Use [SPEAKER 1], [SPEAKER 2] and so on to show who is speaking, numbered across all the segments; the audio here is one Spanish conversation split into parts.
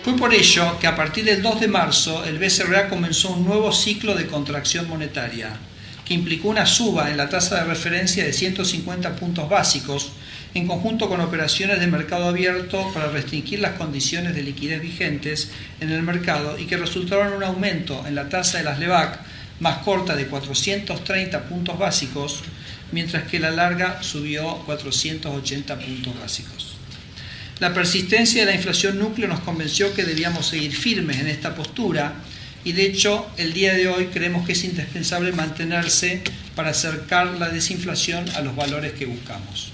[SPEAKER 1] Fue por ello que a partir del 2 de marzo el BCRA comenzó un nuevo ciclo de contracción monetaria, que implicó una suba en la tasa de referencia de 150 puntos básicos, en conjunto con operaciones de mercado abierto para restringir las condiciones de liquidez vigentes en el mercado y que resultaron en un aumento en la tasa de las LEVAC más corta de 430 puntos básicos, mientras que la larga subió 480 puntos básicos. La persistencia de la inflación núcleo nos convenció que debíamos seguir firmes en esta postura y de hecho el día de hoy creemos que es indispensable mantenerse para acercar la desinflación a los valores que buscamos.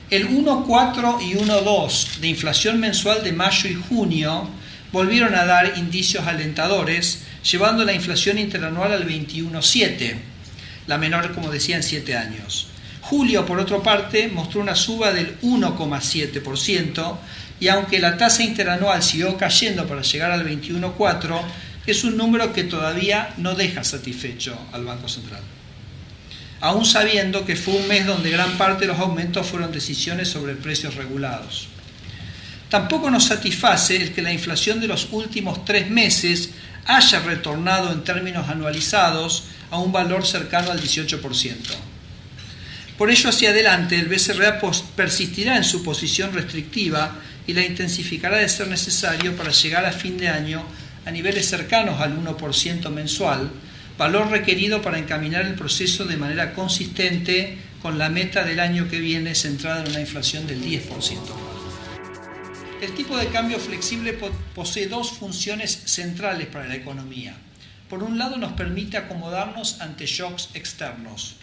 [SPEAKER 1] El 1,4 y 1,2 de inflación mensual de mayo y junio volvieron a dar indicios alentadores, llevando la inflación interanual al 21,7, la menor, como decía, en 7 años. Julio, por otra parte, mostró una suba del 1,7% y aunque la tasa interanual siguió cayendo para llegar al 21,4, es un número que todavía no deja satisfecho al Banco Central, aún sabiendo que fue un mes donde gran parte de los aumentos fueron decisiones sobre precios regulados. Tampoco nos satisface el que la inflación de los últimos 3 meses haya retornado en términos anualizados a un valor cercano al 18%. Por ello, hacia adelante, el BCRA persistirá en su posición restrictiva y la intensificará de ser necesario para llegar a fin de año a niveles cercanos al 1% mensual, valor requerido para encaminar el proceso de manera consistente con la meta del año que viene centrada en una inflación del 10%. El tipo de cambio flexible posee 2 funciones centrales para la economía. Por un lado, nos permite acomodarnos ante shocks externos.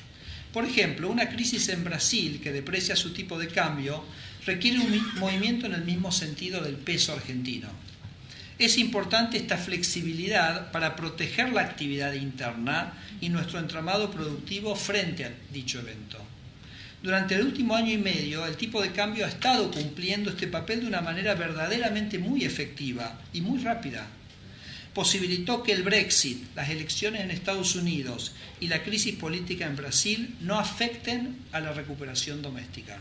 [SPEAKER 1] Por ejemplo, una crisis en Brasil que deprecia su tipo de cambio requiere un movimiento en el mismo sentido del peso argentino. Es importante esta flexibilidad para proteger la actividad interna y nuestro entramado productivo frente a dicho evento. Durante el último año y medio, el tipo de cambio ha estado cumpliendo este papel de una manera verdaderamente muy efectiva y muy rápida. Posibilitó que el Brexit, las elecciones en Estados Unidos y la crisis política en Brasil no afecten a la recuperación doméstica.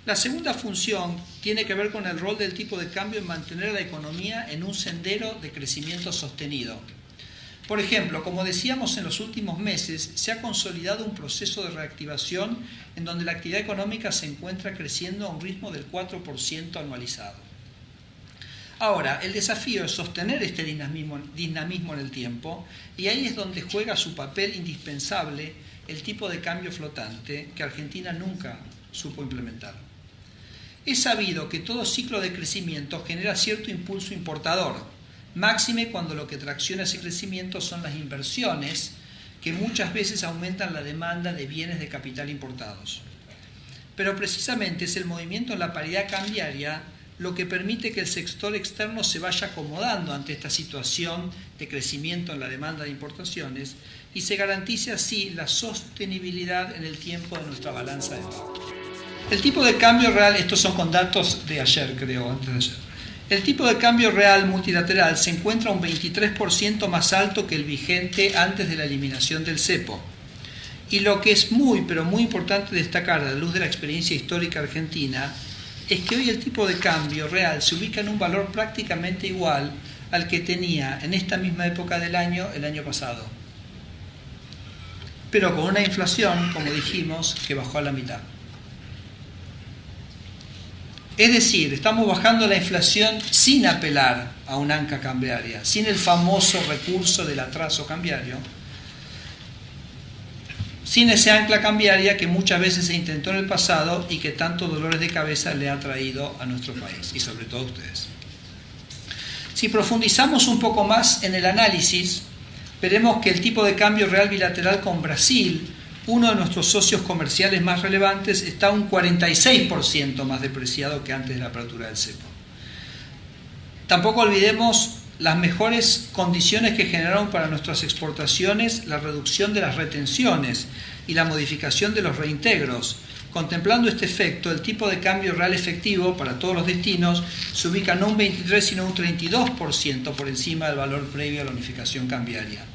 [SPEAKER 1] La segunda función tiene que ver con el rol del tipo de cambio en mantener a la economía en un sendero de crecimiento sostenido. Por ejemplo, como decíamos en los últimos meses, se ha consolidado un proceso de reactivación en donde la actividad económica se encuentra creciendo a un ritmo del 4% anualizado. Ahora, el desafío es sostener este dinamismo en el tiempo y ahí es donde juega su papel indispensable el tipo de cambio flotante que Argentina nunca supo implementar. Es sabido que todo ciclo de crecimiento genera cierto impulso importador, máxime cuando lo que tracciona ese crecimiento son las inversiones que muchas veces aumentan la demanda de bienes de capital importados. Pero precisamente es el movimiento en la paridad cambiaria lo que permite que el sector externo se vaya acomodando ante esta situación de crecimiento en la demanda de importaciones y se garantice así la sostenibilidad en el tiempo de nuestra balanza de pagos. El tipo de cambio real, estos son con datos de ayer, creo, antes de ayer. El tipo de cambio real multilateral se encuentra un 23% más alto que el vigente antes de la eliminación del cepo. Y lo que es muy, pero muy importante destacar a la luz de la experiencia histórica argentina es que hoy el tipo de cambio real se ubica en un valor prácticamente igual al que tenía en esta misma época del año el año pasado. Pero con una inflación, como dijimos, que bajó a la mitad. Es decir, estamos bajando la inflación sin apelar a una anca cambiaria, sin el famoso recurso del atraso cambiario, sin esa ancla cambiaria que muchas veces se intentó en el pasado y que tantos dolores de cabeza le ha traído a nuestro país y sobre todo a ustedes. Si profundizamos un poco más en el análisis, veremos que el tipo de cambio real bilateral con Brasil, uno de nuestros socios comerciales más relevantes, está un 46% más depreciado que antes de la apertura del cepo. Tampoco olvidemos las mejores condiciones que generaron para nuestras exportaciones la reducción de las retenciones y la modificación de los reintegros. Contemplando este efecto, el tipo de cambio real efectivo para todos los destinos se ubica no un 23 sino un 32% por encima del valor previo a la unificación cambiaria.